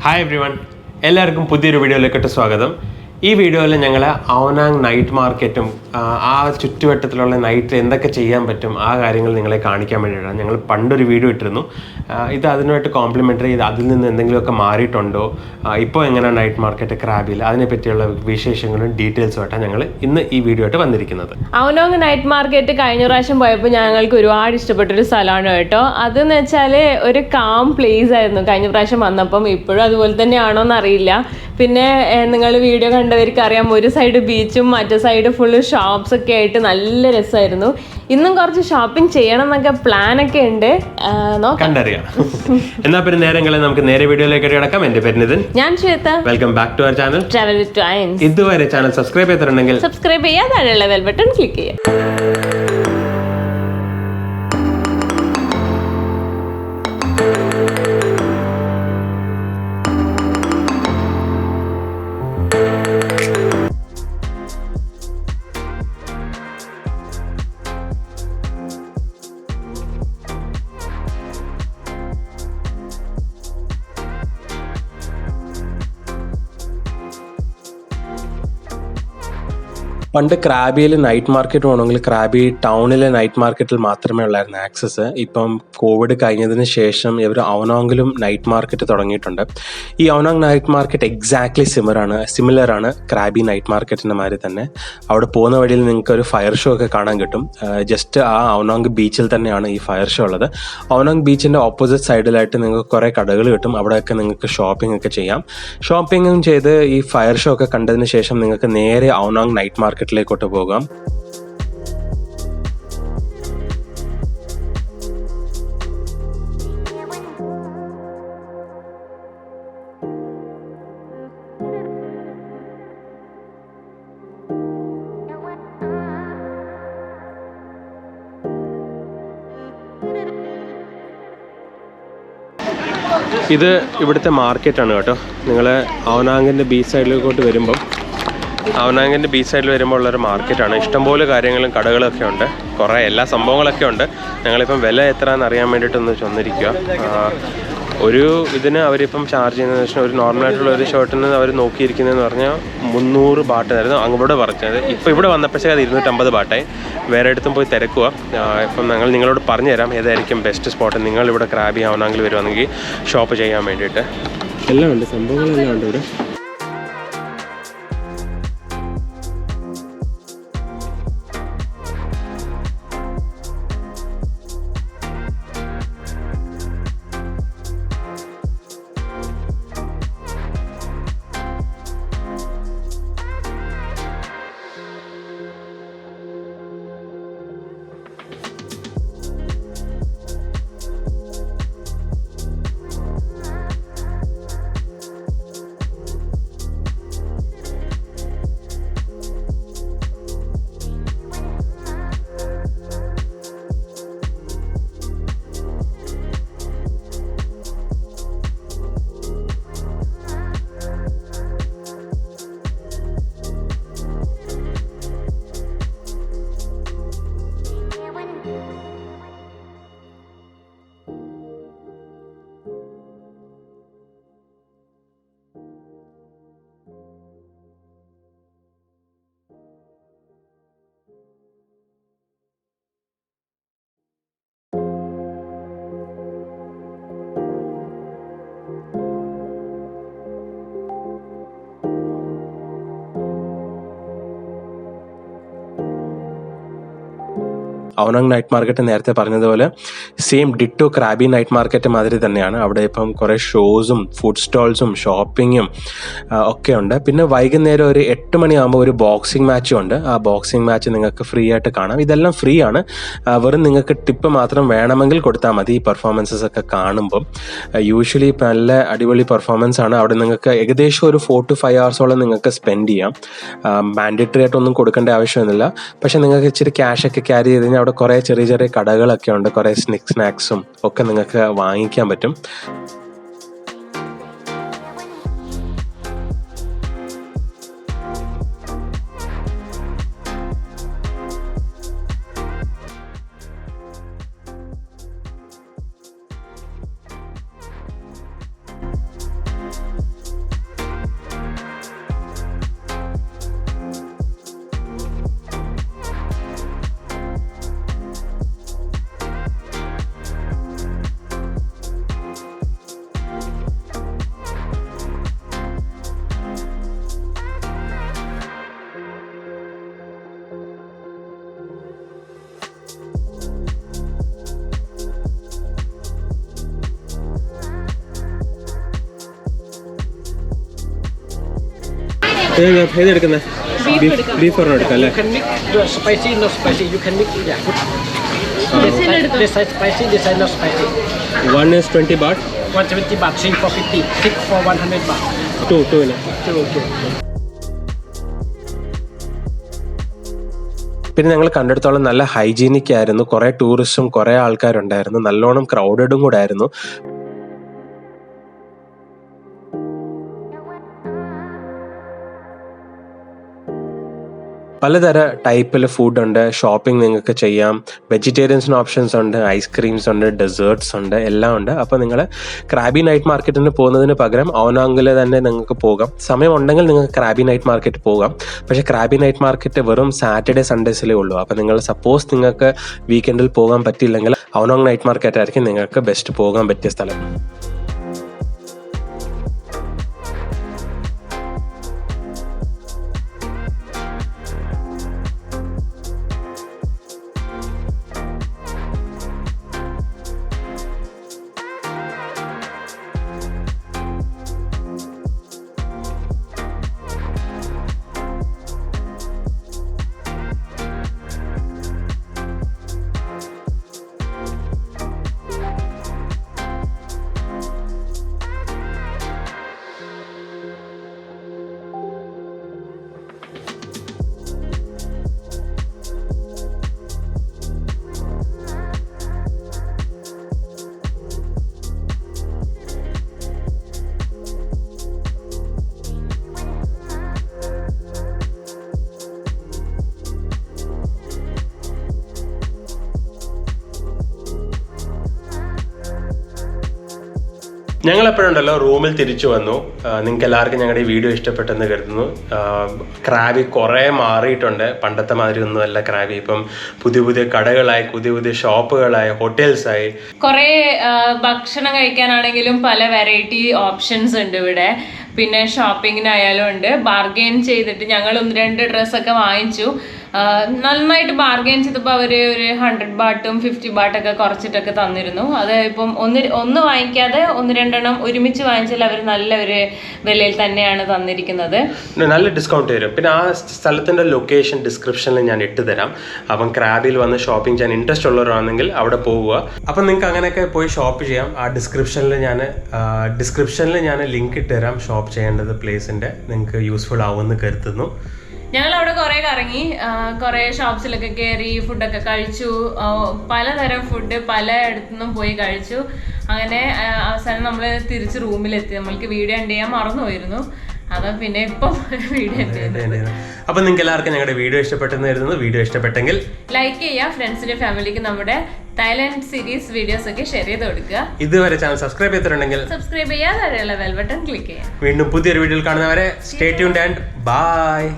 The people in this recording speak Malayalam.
ഹായ് എവ്രി വൺ, എല്ലാവർക്കും പുതിയൊരു വീഡിയോയിലേക്കിട്ട് സ്വാഗതം. ഈ വീഡിയോയിൽ ഞങ്ങൾ അവനാങ് നൈറ്റ് മാർക്കറ്റും ആ ചുറ്റുവട്ടത്തിലുള്ള നൈറ്റിൽ എന്തൊക്കെ ചെയ്യാൻ പറ്റും ആ കാര്യങ്ങൾ നിങ്ങളെ കാണിക്കാൻ വേണ്ടിയിട്ടാണ്. ഞങ്ങൾ പണ്ടൊരു വീഡിയോ ഇട്ടിരുന്നു. ഇത് അതിനുമായിട്ട് കോംപ്ലിമെൻ്ററി ചെയ്ത് അതിൽ നിന്ന് എന്തെങ്കിലുമൊക്കെ മാറിയിട്ടുണ്ടോ, ഇപ്പോൾ എങ്ങനെയാണ് നൈറ്റ് മാർക്കറ്റ് ക്രാബിൽ, അതിനെപ്പറ്റിയുള്ള വിശേഷങ്ങളും ഡീറ്റെയിൽസുമായിട്ടാണ് ഞങ്ങൾ ഇന്ന് ഈ വീഡിയോ ആയിട്ട് വന്നിരിക്കുന്നത്. അവനാങ് നൈറ്റ് മാർക്കറ്റ് കഴിഞ്ഞ പ്രാവശ്യം പോയപ്പോൾ ഞങ്ങൾക്ക് ഒരുപാട് ഇഷ്ടപ്പെട്ടൊരു സ്ഥലമാണ് കേട്ടോ. അതെന്ന് വെച്ചാൽ ഒരു കാം പ്ലേസ് ആയിരുന്നു കഴിഞ്ഞ പ്രാവശ്യം വന്നപ്പം. ഇപ്പോഴും അതുപോലെ തന്നെയാണോ എന്നറിയില്ല. പിന്നെ നിങ്ങൾ വീഡിയോ കണ്ടവർക്ക് അറിയാം, ഒരു സൈഡ് ബീച്ചും മറ്റേ സൈഡ് ഫുള്ള് ഷോപ്സ് ഒക്കെ ആയിട്ട് നല്ല രസമായിരുന്നു. ഇന്നും കുറച്ച് ഷോപ്പിംഗ് ചെയ്യണം എന്നൊക്കെ പ്ലാനൊക്കെ ഉണ്ട്, കണ്ടറിയാം. എന്നാ പിന്നെ നേരങ്ങളെ നമുക്ക് നേരെ വീഡിയോയിലേക്ക് കിടക്കാം. എന്റെ പേര് നിതിൻ, ഞാൻ Shwetha. Welcome back to our channel travel with Ayans. ഇതുവരെ ചാനൽ സബ്സ്ക്രൈബ് ചെയ്തിട്ടുണ്ടെങ്കിൽ സബ്സ്ക്രൈബ് ചെയ്യാൻ താഴെയുള്ള ബെൽ ബട്ടൺ ക്ലിക്ക് ചെയ്യാം. പണ്ട് ക്രാബിയിൽ നൈറ്റ് മാർക്കറ്റ് പോകണമെങ്കിൽ ക്രാബി ടൗണിലെ നൈറ്റ് മാർക്കറ്റിൽ മാത്രമേ ഉള്ളായിരുന്നു ആക്സസ്. ഇപ്പം കോവിഡ് കഴിഞ്ഞതിന് ശേഷം ഇവർ അവനോങ്ങിലും നൈറ്റ് മാർക്കറ്റ് തുടങ്ങിയിട്ടുണ്ട്. ഈ അവനോങ് നൈറ്റ് മാർക്കറ്റ് എക്സാക്ട്ലി സിമിലർ ആണ് ക്രാബി നൈറ്റ് മാർക്കറ്റിൻ്റെ മാതിരി തന്നെ. അവിടെ പോകുന്ന വഴിയിൽ നിങ്ങൾക്ക് ഒരു ഫയർ ഷോ ഒക്കെ കാണാൻ കിട്ടും. ജസ്റ്റ് ആ അവനോങ് ബീച്ചിൽ തന്നെയാണ് ഈ ഫയർ ഷോ ഉള്ളത്. അവനോങ് ബീച്ചിൻ്റെ ഓപ്പോസിറ്റ് സൈഡിലായിട്ട് നിങ്ങൾക്ക് കുറേ കടകൾ കിട്ടും. അവിടെയൊക്കെ നിങ്ങൾക്ക് ഷോപ്പിംഗ് ഒക്കെ ചെയ്യാം. ഷോപ്പിംഗും ചെയ്ത് ഈ ഫയർ ഷോ ഒക്കെ കണ്ടതിന് ശേഷം നിങ്ങൾക്ക് നേരെ അവനോങ് നൈറ്റ് മാർക്കറ്റിലേക്കോട്ട് പോകാം. ഇത് ഇവിടുത്തെ മാർക്കറ്റാണ് കേട്ടോ. നിങ്ങൾ അവനാങ്ങിൻ്റെ ബീച്ച് സൈഡിലേക്കോട്ട് വരുമ്പം അവനാങ്ങിൻ്റെ ബീച്ച് സൈഡിൽ വരുമ്പോൾ ഉള്ളൊരു മാർക്കറ്റാണ്. ഇഷ്ടംപോലെ കാര്യങ്ങളും കടകളൊക്കെ ഉണ്ട്, കുറേ എല്ലാ സംഭവങ്ങളൊക്കെ ഉണ്ട്. ഞങ്ങളിപ്പം വില എത്രയാണെന്ന് അറിയാൻ വേണ്ടിയിട്ടൊന്ന് ചെന്നിരിക്കുക. ഒരു ഇതിന് അവരിപ്പം ചാർജ് ചെയ്യുന്നതെന്ന് വെച്ചാൽ ഒരു നോർമലായിട്ടുള്ള ഒരു ഷർട്ടിന് അവർ നോക്കിയിരിക്കുന്നതെന്ന് പറഞ്ഞാൽ 300 ബാട്ടായിരുന്നു അങ്ങോട്ട് പറഞ്ഞത്. ഇപ്പോൾ ഇവിടെ വന്നപ്പോഴേ അത് 250 ബാട്ടായി. വേറെ അടുത്തും പോയി തിരക്കുക. ഇപ്പം ഞങ്ങൾ നിങ്ങളോട് പറഞ്ഞു തരാം ഏതായിരിക്കും ബെസ്റ്റ് സ്പോട്ട്. നിങ്ങളിവിടെ ക്രാബി അവനാങ്കിൽ വരുവാണെങ്കിൽ ഷോപ്പ് ചെയ്യാൻ വേണ്ടിയിട്ട്. എല്ലാം ഉണ്ട്, സംഭവങ്ങളെല്ലാം ഉണ്ട് ഇവിടെ. അവനോങ് നൈറ്റ് മാർക്കറ്റ് നേരത്തെ പറഞ്ഞതുപോലെ same ditto Krabi night market മാതിരി തന്നെയാണ്. അവിടെ ഇപ്പം കുറേ ഷോസും ഫുഡ് സ്റ്റോൾസും ഷോപ്പിങ്ങും ഒക്കെ ഉണ്ട്. പിന്നെ വൈകുന്നേരം ഒരു 8 മണിയാകുമ്പോൾ ഒരു ബോക്സിംഗ് മാച്ചും ഉണ്ട്. ആ ബോക്സിംഗ് മാച്ച് നിങ്ങൾക്ക് ഫ്രീ ആയിട്ട് കാണാം. ഇതെല്ലാം ഫ്രീ ആണ്. വെറും നിങ്ങൾക്ക് ടിപ്പ് മാത്രം വേണമെങ്കിൽ കൊടുത്താൽ മതി ഈ പെർഫോമൻസസ് ഒക്കെ കാണുമ്പം. യൂഷ്വലി നല്ല അടിപൊളി പെർഫോമൻസ് ആണ്. അവിടെ നിങ്ങൾക്ക് ഏകദേശം ഒരു 4 to 5 hours നിങ്ങൾക്ക് സ്പെൻഡ് ചെയ്യാം. മാൻഡേറ്ററി ആയിട്ടൊന്നും കൊടുക്കേണ്ട ആവശ്യമൊന്നുമില്ല. പക്ഷെ നിങ്ങൾക്ക് ഇച്ചിരി ക്യാഷൊക്കെ ക്യാരി ചെയ്ത് കഴിഞ്ഞാൽ അവിടെ കുറേ ചെറിയ ചെറിയ കടകളൊക്കെ ഉണ്ട്. കുറേ സ്നാക്സും ഒക്കെ നിങ്ങൾക്ക് വാങ്ങിക്കാൻ പറ്റും. ഏതെടുക്കുന്നത്? ബീഫ് ഒരെണ്ണം എടുക്കാം അല്ലേ? You can mix the spicy, not spicy. You can mix it. Yeah. This side spicy, this side not spicy. 1 is 20 baht, 170 baht, 3 for 50, 6 for 100 baht. 2 അല്ലേ? Okay. പിന്നെ ഞങ്ങൾ കണ്ടെടുത്തോളം നല്ല ഹൈജീനിക് ആയിരുന്നു. കുറേ ടൂറിസ്റ്റും കുറേ ആൾക്കാരുണ്ടായിരുന്നു. നല്ലോണം ക്രൗഡഡും കൂടെ ആയിരുന്നു. പലതര ടൈപ്പിൽ ഫുഡുണ്ട്. ഷോപ്പിംഗ് നിങ്ങൾക്ക് ചെയ്യാം. വെജിറ്റേറിയൻസിന് ഓപ്ഷൻസ് ഉണ്ട്, ഐസ്ക്രീംസ് ഉണ്ട്, ഡെസേർട്ട്സ് ഉണ്ട്, എല്ലാം ഉണ്ട്. അപ്പോൾ നിങ്ങൾ ക്രാബി നൈറ്റ് മാർക്കറ്റിന് പോകുന്നതിന് പകരം ഓനാങ്ങിൽ തന്നെ നിങ്ങൾക്ക് പോകാം. സമയം ഉണ്ടെങ്കിൽ നിങ്ങൾക്ക് ക്രാബി നൈറ്റ് മാർക്കറ്റ് പോകാം. പക്ഷേ ക്രാബി നൈറ്റ് മാർക്കറ്റ് വെറും സാറ്റർഡേ സൺഡേസിലേ ഉള്ളൂ. അപ്പോൾ നിങ്ങൾ സപ്പോസ് നിങ്ങൾക്ക് വീക്കെൻഡിൽ പോകാൻ പറ്റിയില്ലെങ്കിൽ ഓനാങ് നൈറ്റ് മാർക്കറ്റ് ആയിരിക്കും നിങ്ങൾക്ക് ബെസ്റ്റ് പോകാൻ പറ്റിയ സ്ഥലം. ഞങ്ങൾ എപ്പോഴുണ്ടല്ലോ റൂമിൽ തിരിച്ചു വന്നു. നിങ്ങൾക്ക് എല്ലാവർക്കും ഞങ്ങളുടെ ഈ വീഡിയോ ഇഷ്ടപ്പെട്ടെന്ന് കരുതുന്നു. ക്രാബി കുറേ മാറിയിട്ടുണ്ട്. പണ്ടത്തെ മാതിരി ഒന്നുമല്ല ക്രാബി. ഇപ്പം പുതിയ പുതിയ കടകളായി, പുതിയ പുതിയ ഷോപ്പുകളായി, ഹോട്ടൽസായി. കുറേ ഭക്ഷണം കഴിക്കാനാണെങ്കിലും പല വെറൈറ്റി ഓപ്ഷൻസ് ഉണ്ട് ഇവിടെ. പിന്നെ ഷോപ്പിങ്ങിനായാലും ഉണ്ട്. ബാർഗെയിൻ ചെയ്തിട്ട് ഞങ്ങൾ 1-2 ഡ്രസ്സൊക്കെ വാങ്ങിച്ചു. നന്നായിട്ട് ബാർഗെയിൻ ചെയ്തപ്പോൾ അവർ ഒരു 100 ബാട്ടും 50 ബാട്ടൊക്കെ കുറച്ചിട്ടൊക്കെ തന്നിരുന്നു. അത് ഇപ്പം ഒന്ന് വാങ്ങിക്കാതെ 1-2 ഒരുമിച്ച് വാങ്ങിച്ചാൽ അവർ നല്ല ഒരു വിലയിൽ തന്നെയാണ് തന്നിരിക്കുന്നത്. നല്ല ഡിസ്കൗണ്ട് തരും. പിന്നെ ആ സ്ഥലത്തിൻ്റെ ലൊക്കേഷൻ ഡിസ്ക്രിപ്ഷനിൽ ഞാൻ ഇട്ട് തരാം. അപ്പം ക്രാബിൽ വന്ന് ഷോപ്പിംഗ് ചെയ്യാൻ ഇൻട്രസ്റ്റ് ഉള്ളവരാണെങ്കിൽ അവിടെ പോവുക. അപ്പം നിങ്ങൾക്ക് അങ്ങനെയൊക്കെ പോയി ഷോപ്പ് ചെയ്യാം. ആ ഡിസ്ക്രിപ്ഷനിൽ ഞാൻ ലിങ്ക് ഇട്ട് തരാം ഷോപ്പ് ചെയ്യേണ്ടത് പ്ലേസിൻ്റെ. നിങ്ങൾക്ക് യൂസ്ഫുൾ ആവുമെന്ന് കരുതുന്നു. ഞങ്ങൾ അവിടെ കുറേ കറങ്ങി, കുറേ ഷോപ്സിലൊക്കെ കയറി, ഫുഡൊക്കെ കഴിച്ചു. പലതരം ഫുഡ് പലയിടത്തുനിന്നും പോയി കഴിച്ചു. അങ്ങനെ അവസാനം നമ്മൾ തിരിച്ച് റൂമിലെത്തി. നമ്മൾക്ക് വീഡിയോ എൻഡ് ചെയ്യാൻ മറന്നുപോയിരുന്നു. അതാ പിന്നെ ഇപ്പം വീഡിയോ എൻഡ് ചെയ്യുന്നത്. അപ്പം നിങ്ങൾക്ക് എല്ലാവർക്കും ഞങ്ങളുടെ വീഡിയോ ഇഷ്ടപ്പെട്ടെന്ന് കരുതുന്നു. വീഡിയോ ഇഷ്ടപ്പെട്ടെങ്കിൽ ലൈക്ക് ചെയ്യുക. ഫ്രണ്ട്സിന്റെ ഫാമിലിക്ക് നമ്മുടെ തായ്ലൻഡ് സീരീസ് വീഡിയോസ് ഒക്കെ ഷെയർ ചെയ്ത് കൊടുക്കുക. ഇതുവരെ ചാനൽ സബ്സ്ക്രൈബ് ചെയ്തിട്ടുണ്ടെങ്കിൽ സബ്സ്ക്രൈബ് ചെയ്യാതെ ബെൽ ബട്ടൺ ക്ലിക്ക് ചെയ്യാം. വീണ്ടും പുതിയൊരു വീഡിയോയിൽ കാണുന്നവരെ സ്റ്റേ ട്യൂൺഡ് ആൻഡ് ബൈ.